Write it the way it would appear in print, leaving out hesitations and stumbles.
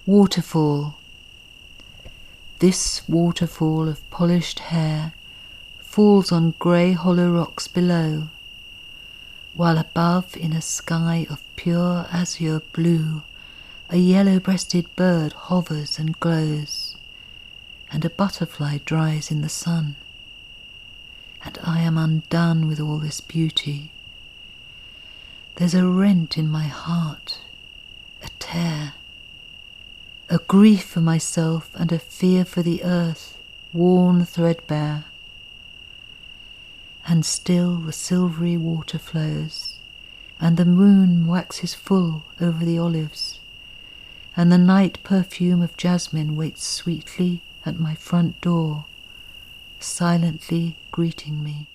Waterfall. This waterfall of polished hair falls on grey hollow rocks below, while above, in a sky of pure azure blue, a yellow-breasted bird hovers and glows, and a butterfly dries in the sun. And I am undone with all this beauty. There's a rent in my heart, a tear, a grief for myself and a fear for the earth, worn threadbare. And still the silvery water flows, and the moon waxes full over the olives, and the night perfume of jasmine waits sweetly at my front door, silently greeting me.